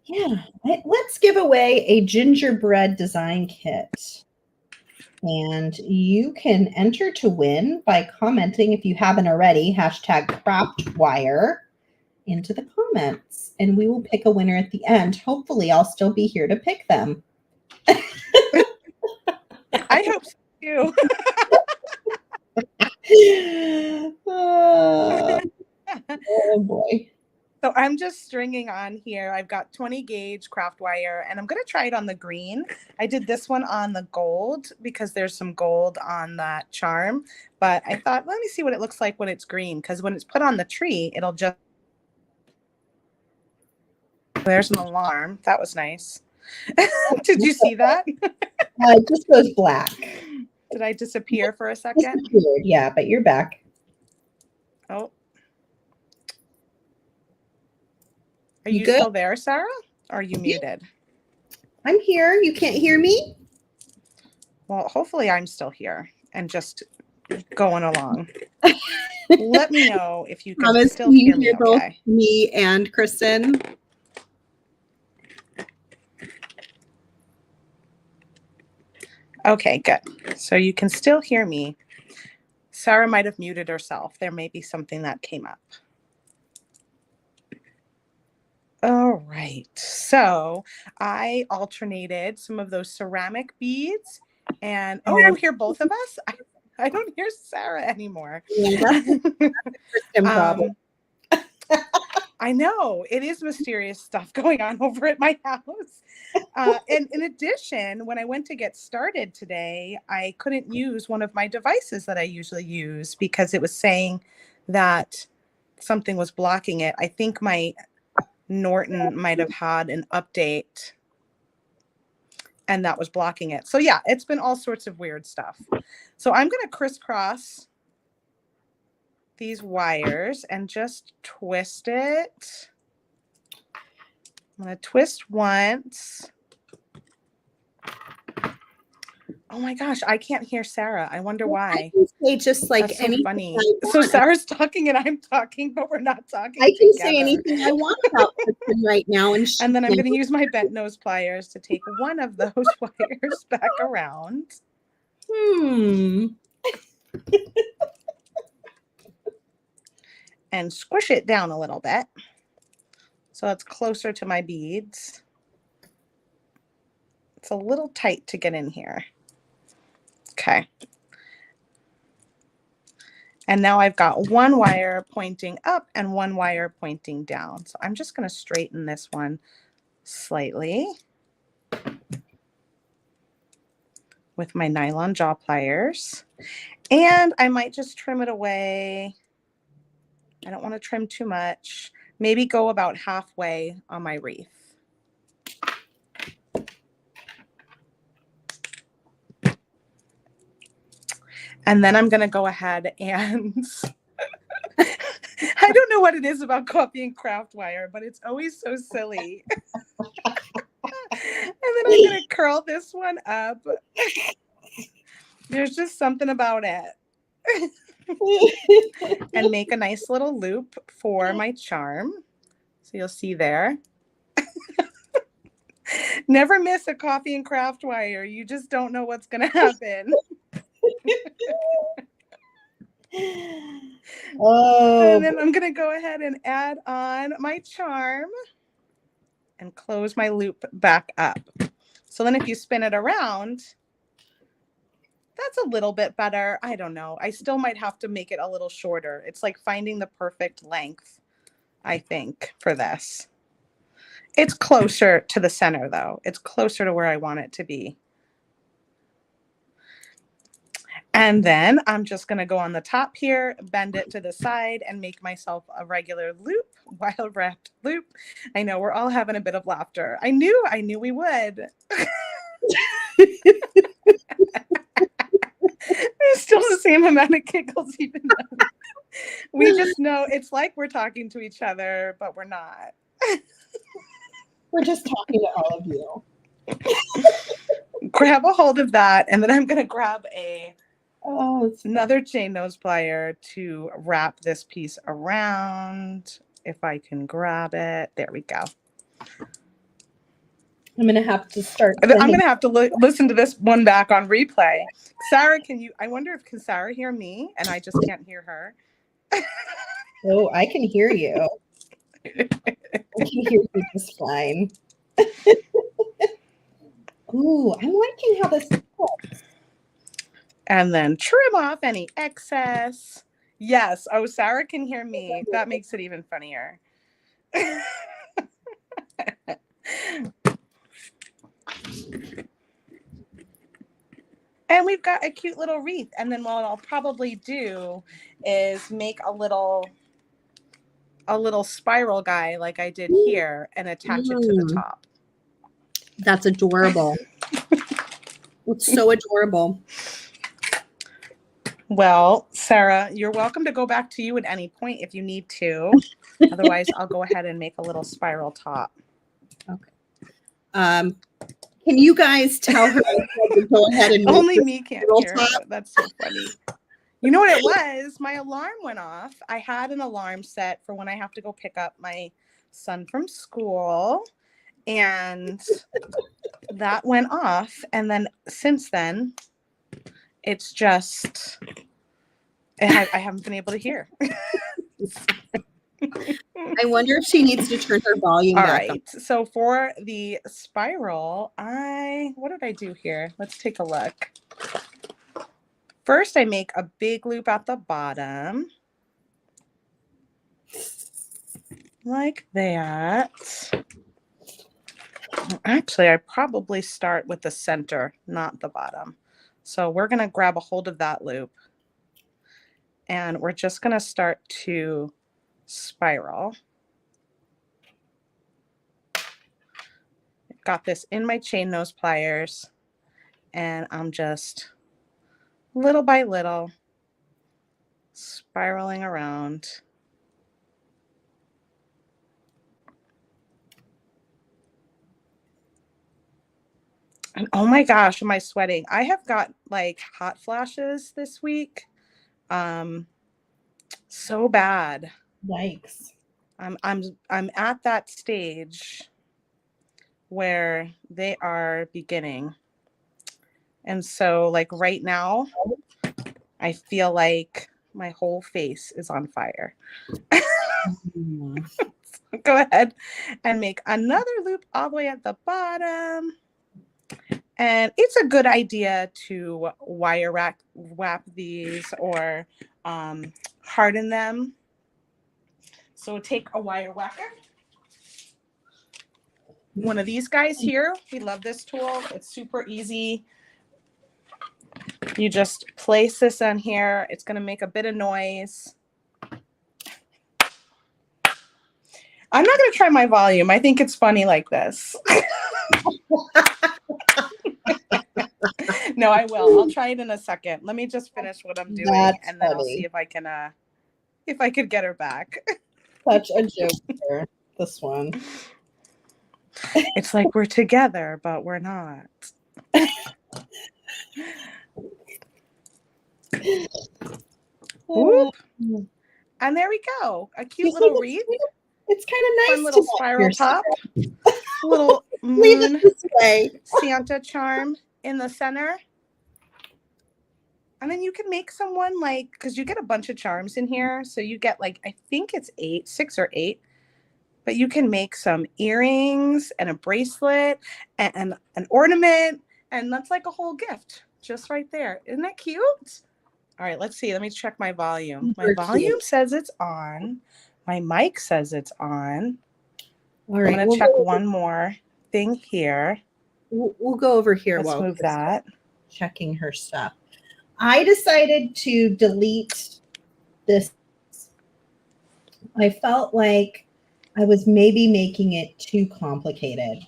Yeah, let's give away a gingerbread design kit. And you can enter to win by commenting, if you haven't already, #craftwire into the comments. And we will pick a winner at the end. Hopefully, I'll still be here to pick them. I hope so too. Oh boy. So I'm just stringing on here. I've got 20 gauge craft wire and I'm going to try it on the green. I did this one on the gold because there's some gold on that charm. But I thought, let me see what it looks like when it's green, because when it's put on the tree, it'll just. There's an alarm. That was nice. Did you see that? It just goes black. Did I disappear for a second? Yeah, but you're back. Oh. Are you still there, Sarah? Or are you muted? I'm here. You can't hear me? Well, hopefully I'm still here and just going along. Let me know if you can still hear me okay. Me and Kristen. Okay, good. So you can still hear me. Sarah might have muted herself. There may be something that came up. All right. So I alternated some of those ceramic beads. And you hear both of us? I don't hear Sarah anymore. Yeah, that's I know, it is mysterious stuff going on over at my house. And in addition, when I went to get started today, I couldn't use one of my devices that I usually use because it was saying that something was blocking it. I think my Norton might have had an update and that was blocking it. So yeah, it's been all sorts of weird stuff. So I'm going to crisscross these wires and just twist it. I'm going to twist once. Oh my gosh, I can't hear Sarah. I wonder why. I can say just like That's so anything funny. So Sarah's talking and I'm talking, but we're not talking. I can together. say anything I want about Kristen right now. And then I'm going to use my bent nose pliers to take one of those wires back around. and squish it down a little bit so it's closer to my beads. It's a little tight to get in here. Okay. And now I've got one wire pointing up and one wire pointing down. So I'm just going to straighten this one slightly with my nylon jaw pliers. And I might just trim it away. I don't want to trim too much. Maybe go about halfway on my wreath. And then I'm going to go ahead and I don't know what it is about coffee and craft wire, but it's always so silly. And then I'm going to curl this one up. There's just something about it. And make a nice little loop for my charm. So you'll see there. Never miss a coffee and craft wire. You just don't know what's going to happen. Oh. And then I'm going to go ahead and add on my charm and close my loop back up. So then if you spin it around, that's a little bit better. I don't know. I still might have to make it a little shorter. It's like finding the perfect length, I think, for this. It's closer to the center, though. It's closer to where I want it to be. And then I'm just going to go on the top here, bend it to the side, and make myself a regular loop, wild wrapped loop. I know we're all having a bit of laughter. I knew we would. There's still the same amount of giggles, even though we just know it's like we're talking to each other, but we're not. We're just talking to all of you. Grab a hold of that, and then I'm going to grab another chain nose plier to wrap this piece around. If I can grab it. There we go. I'm going to have to start. I'm going to have to listen to this one back on replay. Sarah, I wonder if can Sarah hear me and I just can't hear her? Oh, I can hear you. I can hear you just fine. Ooh, I'm liking how this looks. And then trim off any excess. Yes. Oh, Sarah can hear me. That makes it even funnier. And we've got a cute little wreath. And then what I'll probably do is make a little spiral guy like I did here and attach it to the top. That's adorable. It's so adorable. Well, Sarah, you're welcome to go back to you at any point if you need to. Otherwise, I'll go ahead and make a little spiral top. Okay. Can you guys tell her to go ahead and only me can't hear her. That's so funny. You know what it was? My alarm went off. I had an alarm set for when I have to go pick up my son from school, and that went off. And then since then, it's just I haven't been able to hear. I wonder if she needs to turn her volume back up. So for the spiral, what did I do here? Let's take a look. First, I make a big loop at the bottom. Like that. Actually, I probably start with the center, not the bottom. So we're going to grab a hold of that loop. And we're just going to start to spiral. Got this in my chain nose pliers. And I'm just little by little spiraling around. And oh my gosh, am I sweating? I have got like hot flashes this week. So bad. Yikes. I'm at that stage where they are beginning. And so like right now, I feel like My whole face is on fire. Mm. Go ahead and make another loop all the way at the bottom. And it's a good idea to wire wrap these or harden them. So take a wire whacker. One of these guys here. We love this tool. It's super easy. You just place this on here. It's going to make a bit of noise. I'm not going to try my volume. I think it's funny like this. No, I will. I'll try it in a second. Let me just finish what I'm doing, and then I'll see if I could get her back. Such a joke here, this one. It's like we're together, but we're not. Whoop. And there we go. A cute little wreath. It's kind of nice. Fun little spiral top. Little moon Santa charm in the center. And then you can make someone like, because you get a bunch of charms in here. So you get like, I think it's 6 or 8. But you can make some earrings and a bracelet and an ornament. And that's like a whole gift just right there. Isn't that cute? All right, let's see. Let me check my volume. My volume says it's on. My mic says it's on. All right. I'm going to check one more thing here. We'll go over here. Let's move that. Checking her stuff. I decided to delete this. I felt like I was maybe making it too complicated.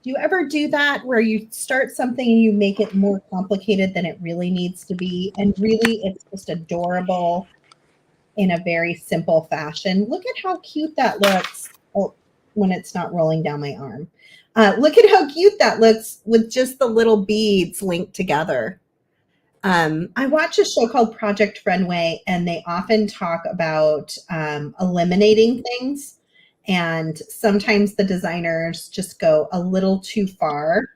Do you ever do that where you start something and you make it more complicated than it really needs to be? And really it's just adorable in a very simple fashion. Look at how cute that looks when it's not rolling down my arm. Look at how cute that looks with just the little beads linked together. I watch a show called Project Runway, and they often talk about eliminating things. And sometimes the designers just go a little too far.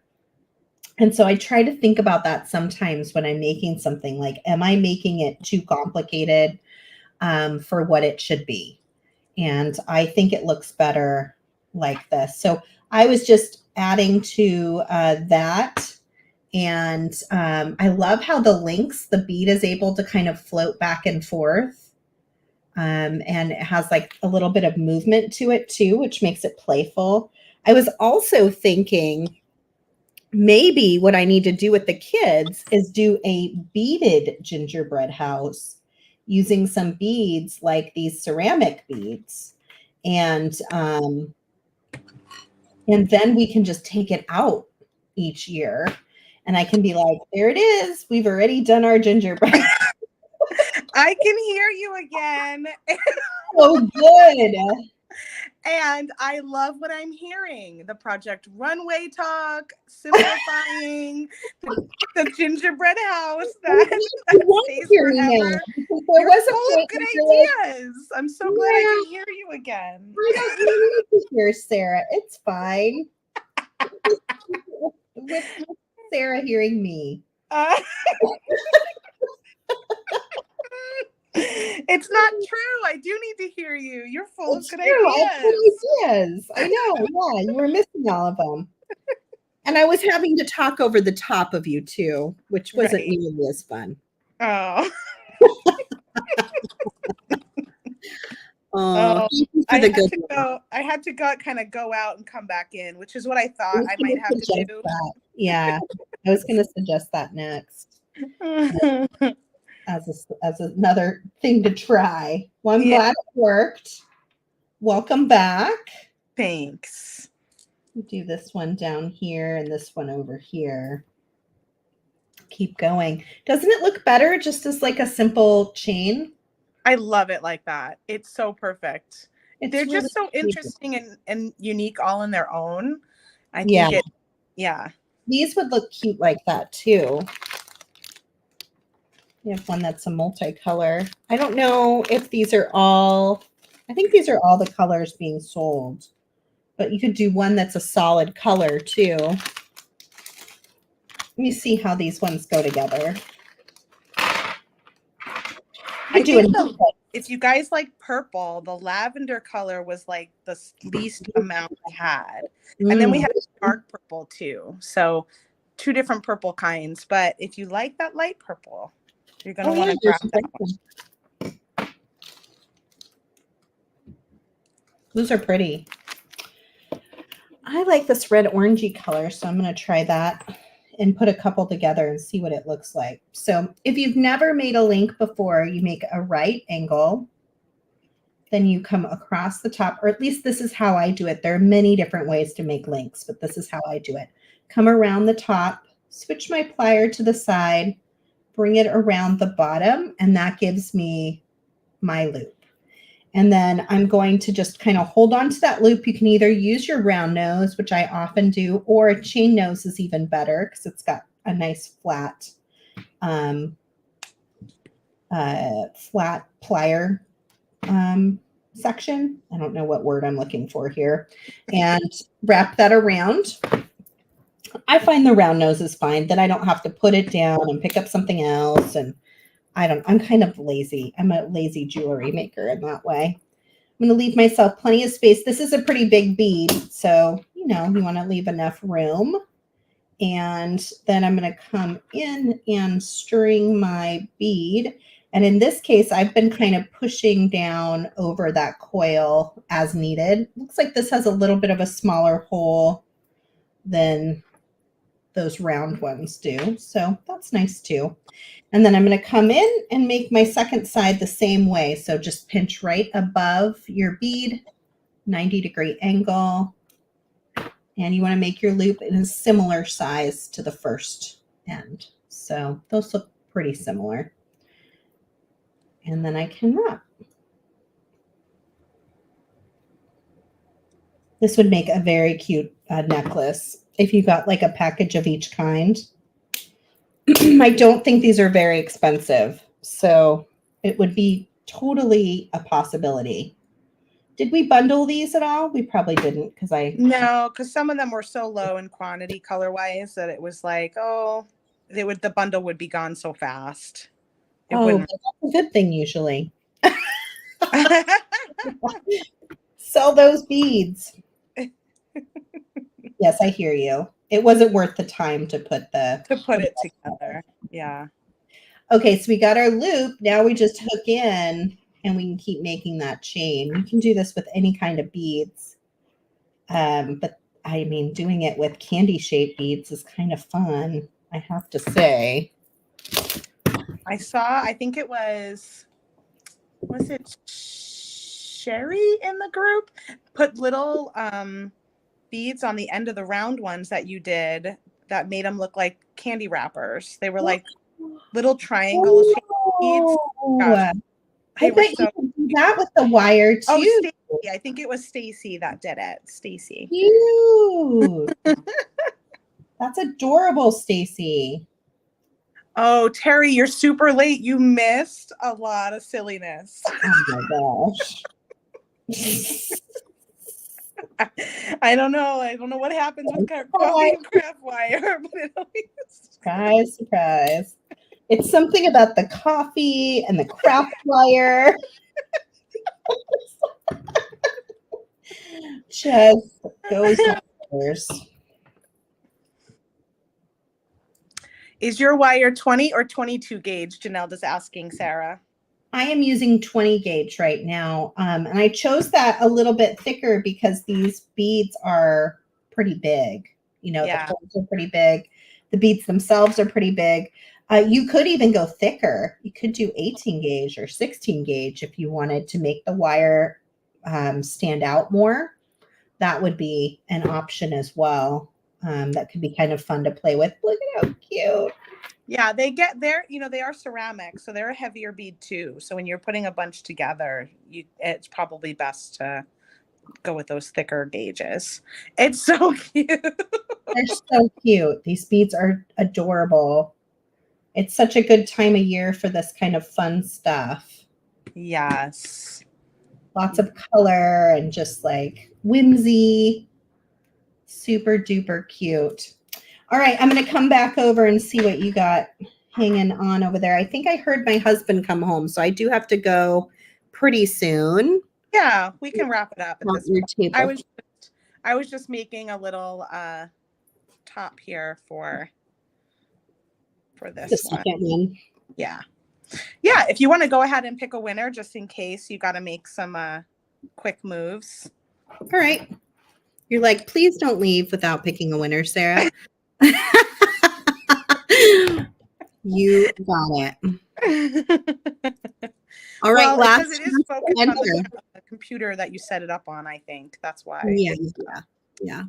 And so I try to think about that sometimes when I'm making something, like, am I making it too complicated for what it should be? And I think it looks better like this. So I was just adding to that. And I love how the links, the bead is able to kind of float back and forth. And it has like a little bit of movement to it too, which makes it playful. I was also thinking maybe what I need to do with the kids is do a beaded gingerbread house using some beads like these ceramic beads. And then we can just take it out each year. And I can be like, there it is. We've already done our gingerbread. I can hear you again. Oh, good. And I love what I'm hearing. The Project Runway talk, simplifying the gingerbread house that stays forever. You're full of good ideas. I'm so glad I can hear you again. I don't need to hear Sarah. It's fine. With Sarah hearing me. It's not true. I do need to hear you. You're full of good ideas. I know. Yeah, you were missing all of them. And I was having to talk over the top of you too, which wasn't nearly as fun. Oh. Thank you for the good one. I had to kind of go out and come back in, which is what I thought I might have to do. That. Yeah, I was going to suggest that next. As another thing to try. Well, I'm glad it worked. Welcome back. Thanks. We do this one down here and this one over here. Keep going. Doesn't it look better just as like a simple chain? I love it like that. It's so perfect. They're really just so interesting and unique all in their own. I think These would look cute like that too. We have one that's a multicolor. I don't know if these are all, I think these are all the colors being sold, but you could do one that's a solid color too. Let me see how these ones go together. I do it. If you guys like purple, the lavender color was like the least amount we had. And then we had dark purple too. So 2 different purple kinds. But if you like that light purple, you're going to want to grab that one. Those are pretty. I like this red orangey color, so I'm going to try that and put a couple together and see what it looks like. So if you've never made a link before, you make a right angle, then you come across the top, or at least this is how I do it. There are many different ways to make links, but this is how I do it. Come around the top, switch my plier to the side, bring it around the bottom, and that gives me my loop. And then I'm going to just kind of hold on to that loop. You can either use your round nose, which I often do, or a chain nose is even better because it's got a nice flat, flat plier section. I don't know what word I'm looking for here. And wrap that around. I find the round nose is fine. Then I don't have to put it down and pick up something else. And I'm kind of lazy. I'm a lazy jewelry maker in that way. I'm going to leave myself plenty of space. This is a pretty big bead. So, you want to leave enough room. And then I'm going to come in and string my bead. And in this case, I've been kind of pushing down over that coil as needed. Looks like this has a little bit of a smaller hole than those round ones do. So that's nice too. And then I'm going to come in and make my second side the same way. So just pinch right above your bead, 90-degree angle. And you want to make your loop in a similar size to the first end. So those look pretty similar. And then I can wrap. This would make a very cute necklace if you got like a package of each kind. I don't think these are very expensive, so it would be totally a possibility. Did we bundle these at all? We probably didn't No, because some of them were so low in quantity color-wise that it was like, the bundle would be gone so fast. That's a good thing usually. Sell those beads. Yes, I hear you. It wasn't worth the time to put it together. Yeah. Okay, so we got our loop. Now we just hook in and we can keep making that chain. You can do this with any kind of beads. But I mean, doing it with candy shaped beads is kind of fun, I have to say. I think it was it Sherry in the group put little beads on the end of the round ones that you did that made them look like candy wrappers. They were like little triangle shaped beads. Gosh, I bet you can do that with the wire too. Oh, Stacy. I think it was Stacy that did it. Stacy. Cute. That's adorable, Stacy. Oh, Terry, you're super late. You missed a lot of silliness. Oh my gosh. I don't know. I don't know what happens with coffee and craft wire, but it always... Surprise. It's something about the coffee and the craft wire. Just goes numbers. Is your wire 20 or 22 gauge? Janelle is asking Sarah. I am using 20 gauge right now. And I chose that a little bit thicker because these beads are pretty big. The holes are pretty big. The beads themselves are pretty big. You could even go thicker. You could do 18 gauge or 16 gauge if you wanted to make the wire stand out more. That would be an option as well. That could be kind of fun to play with. Look at how cute. Yeah, they are ceramic, so they're a heavier bead too. So when you're putting a bunch together, it's probably best to go with those thicker gauges. It's so cute. They're so cute. These beads are adorable. It's such a good time of year for this kind of fun stuff. Yes. Lots of color and just like whimsy. Super duper cute. All right, I'm going to come back over and see what you got hanging on over there. I think I heard my husband come home, so I do have to go pretty soon. Yeah, we can wrap it up at Not this your point. table. I was just making a little top here for The this one. second one. Yeah. Yeah, if you want to go ahead and pick a winner just in case you got to make some quick moves. All right. You're like, please don't leave without picking a winner, Sarah. You got it. All right, Well, last because it is focused on winner. the computer that you set it up on, I think. That's why. Yeah.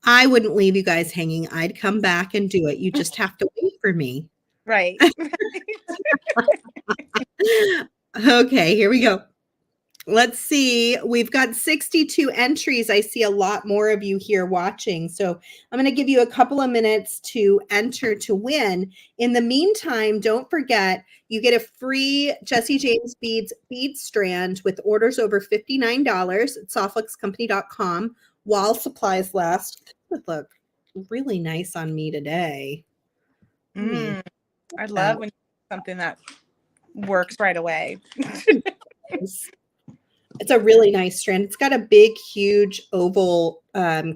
I wouldn't leave you guys hanging. I'd come back and do it. You just have to wait for me. Right. Okay, here we go. Let's see. We've got 62 entries. I see a lot more of you here watching. So I'm going to give you a couple of minutes to enter to win. In the meantime, don't forget, you get a free Jesse James bead strand with orders over $59 at softluxcompany.com while supplies last. It would look really nice on me today. I love when you do something that works right away. It's a really nice strand. It's got a big, huge oval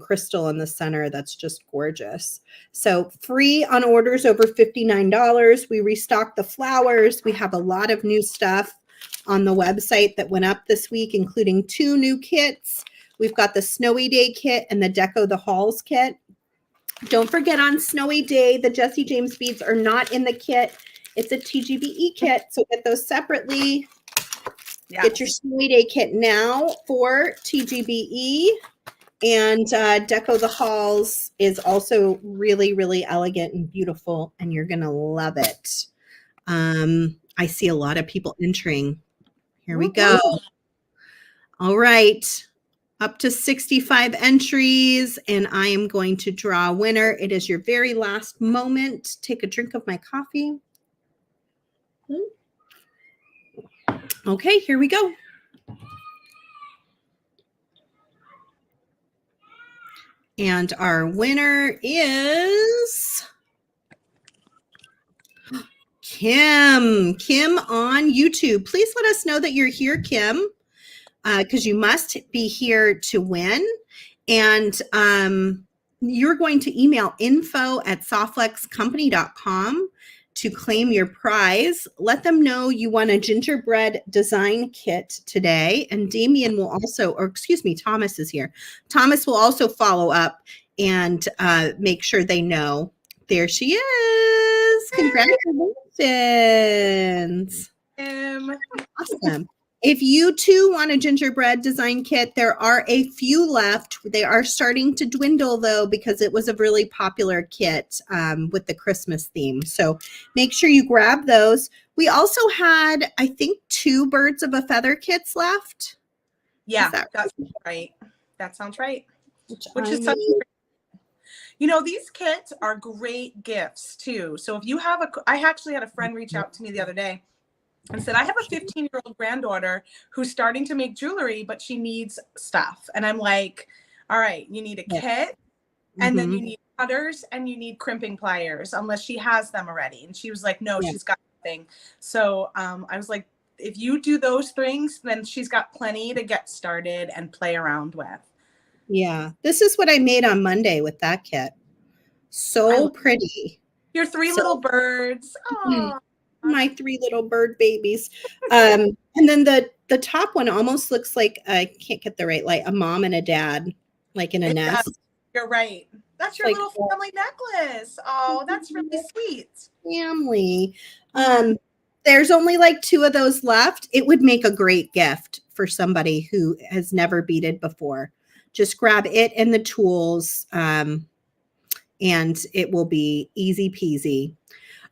crystal in the center that's just gorgeous. So free on orders over $59. We restocked the flowers. We have a lot of new stuff on the website that went up this week, including 2 new kits. We've got the Snowy Day kit and the Deco the Halls kit. Don't forget on Snowy Day, the Jesse James beads are not in the kit. It's a TGBE kit, so get those separately. Yes. Get your Snowy Day kit now for TGBE. And Deco the Halls is also really, really elegant and beautiful, and you're going to love it. I see a lot of people entering. Here we go. All right. Up to 65 entries, and I am going to draw a winner. It is your very last moment. Take a drink of my coffee. Okay, here we go. And our winner is Kim. Kim on YouTube. Please let us know that you're here, Kim, because you must be here to win. And you're going to email info@softluxcompany.com to claim your prize. Let them know you won a gingerbread design kit today. And Damien will also, or excuse me, Thomas is here. Thomas will also follow up and make sure they know. There she is. Congratulations. Awesome. If you too want a gingerbread design kit, there are a few left. They are starting to dwindle though, because it was a really popular kit with the Christmas theme. So make sure you grab those. We also had, I think, 2 birds of a feather kits left. Yeah, that's right. That sounds right. Which is such a, you know, these kits are great gifts too. So if you have I actually had a friend reach out to me the other day and said, I have a 15-year-old granddaughter who's starting to make jewelry, but she needs stuff. And I'm like, all right, you need a kit, and then you need cutters, and you need crimping pliers, unless she has them already. And she was like, no, she's got nothing. So I was like, if you do those things, then she's got plenty to get started and play around with. Yeah, this is what I made on Monday with that kit. So pretty. Your 3 little birds. Oh. My 3 little bird babies. And then the top one almost looks like, I can't get the right light, a mom and a dad, like in a nest. Does. You're right. That's your like, little family necklace. Oh, that's really sweet. Family. There's only like 2 of those left. It would make a great gift for somebody who has never beaded before. Just grab it and the tools, and it will be easy peasy.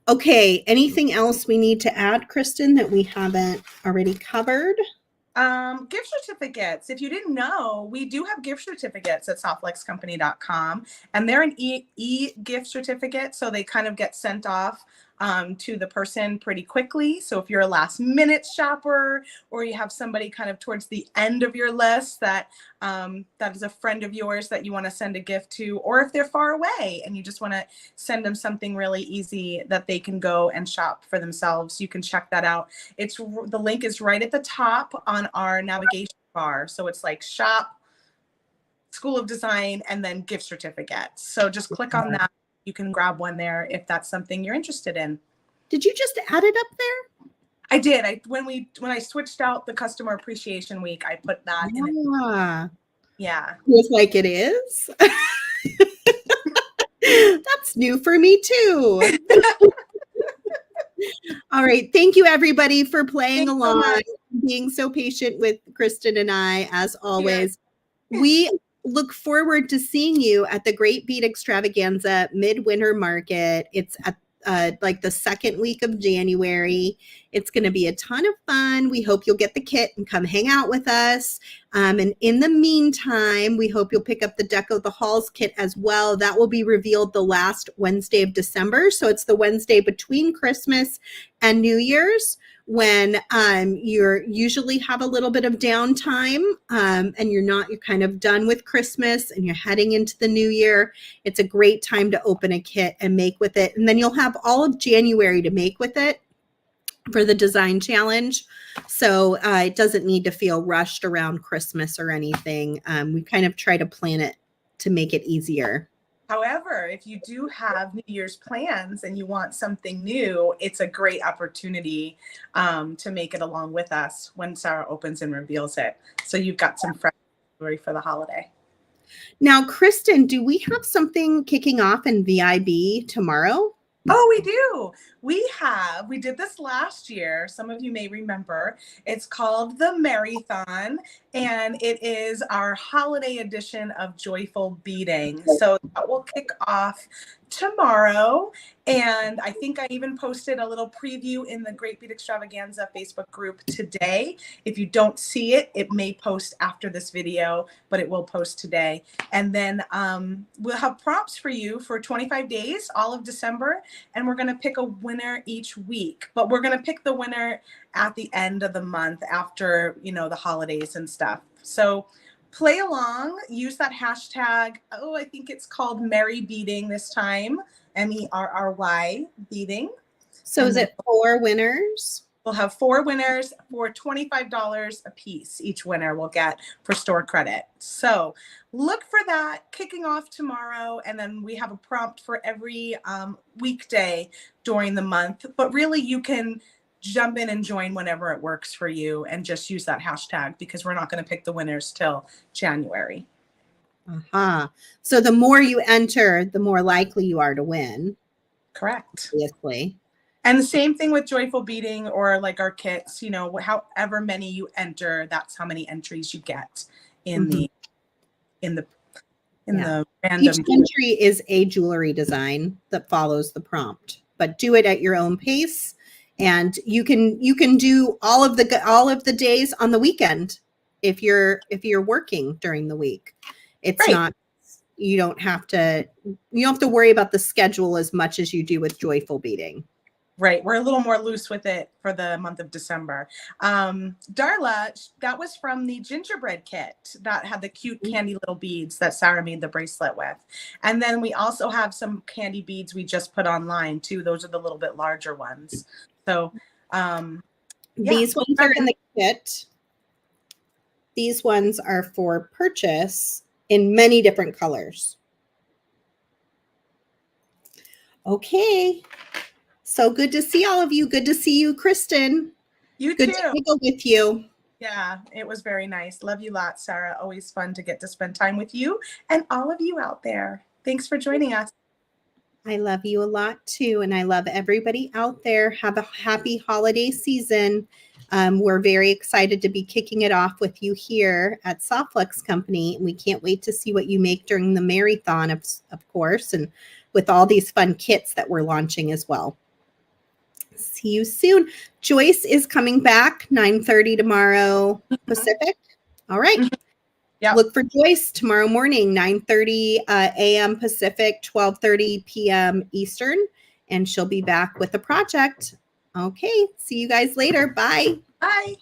Okay, anything else we need to add, Kristen, that we haven't already covered? Gift certificates. If you didn't know, we do have gift certificates at softluxcompany.com, and they're an e-gift certificate, so they kind of get sent off to the person pretty quickly. So if you're a last minute shopper, or you have somebody kind of towards the end of your list that that is a friend of yours that you want to send a gift to, or if they're far away and you just want to send them something really easy that they can go and shop for themselves, you can check that out. The link is right at the top on our navigation bar. So it's like shop, School of Design, and then gift certificates. So just click on that. You can grab one there if that's something you're interested in. Did you just add it up there? I did. When I switched out the Customer Appreciation Week, I put that in it. Yeah. Just like it is. That's new for me too. All right. Thank you everybody for playing along, being so patient with Kristen and I, as always. Yeah. We look forward to seeing you at the Great Bead Extravaganza Midwinter Market. It's at like the second week of January. It's going to be a ton of fun. We hope you'll get the kit and come hang out with us. And in the meantime, we hope you'll pick up the Deck of the Halls kit as well. That will be revealed the last Wednesday of December. So it's the Wednesday between Christmas and New Year's, when you're usually have a little bit of downtime and you're kind of done with Christmas and you're heading into the new year. It's a great time to open a kit and make with it. And then you'll have all of January to make with it for the design challenge. So it doesn't need to feel rushed around Christmas or anything. We kind of try to plan it to make it easier. However, if you do have New Year's plans and you want something new, it's a great opportunity to make it along with us when Sara opens and reveals it. So you've got some fresh jewelry for the holiday. Now, Kristen, do we have something kicking off in VIB tomorrow? Oh, we do. We did this last year. Some of you may remember. It's called the Marathon, and it is our holiday edition of Joyful Beading. So that will kick off tomorrow. And I think I even posted a little preview in the Great Bead Extravaganza Facebook group today. If you don't see it, it may post after this video, but it will post today. And then we'll have prompts for you for 25 days, all of December. And we're going to pick a winner each week, but we're going to pick the winner at the end of the month after, the holidays and stuff. So play along, use that hashtag. Oh, I think it's called Merry Beading this time. MERRY Beading. So is it 4 winners? We'll have 4 winners for $25 a piece. Each winner will get for store credit. So look for that kicking off tomorrow. And then we have a prompt for every weekday during the month. But really, you can jump in and join whenever it works for you and just use that hashtag, because we're not going to pick the winners till January. So the more you enter, the more likely you are to win. Correct. Obviously. And the same thing with Joyful Beading, or like our kits, however many you enter, that's how many entries you get in the random. Each entry is a jewelry design that follows the prompt, but do it at your own pace. And you can do all of the days on the weekend if you're working during the week. It's right. Not, you don't have to worry about the schedule as much as you do with Joyful Beading. Right. We're a little more loose with it for the month of December. Darla, that was from the Gingerbread kit that had the cute candy little beads that Sara made the bracelet with. And then we also have some candy beads we just put online too. Those are the little bit larger ones. So these ones are in the kit. These ones are for purchase in many different colors. Okay. So good to see all of you. Good to see you, Kristen. You good too. To go with you. Yeah, it was very nice. Love you lots, Sara. Always fun to get to spend time with you and all of you out there. Thanks for joining us. I love you a lot too. And I love everybody out there. Have a happy holiday season. We're very excited to be kicking it off with you here at Softflex Company. We can't wait to see what you make during the marathon, of course, and with all these fun kits that we're launching as well. See you soon. Joyce is coming back 9:30 tomorrow Pacific. All right. Yeah. Look for Joyce tomorrow morning, 9:30 a.m. Pacific, 12:30 p.m. Eastern. and she'll be back with a project. Okay, see you guys later. Bye. Bye.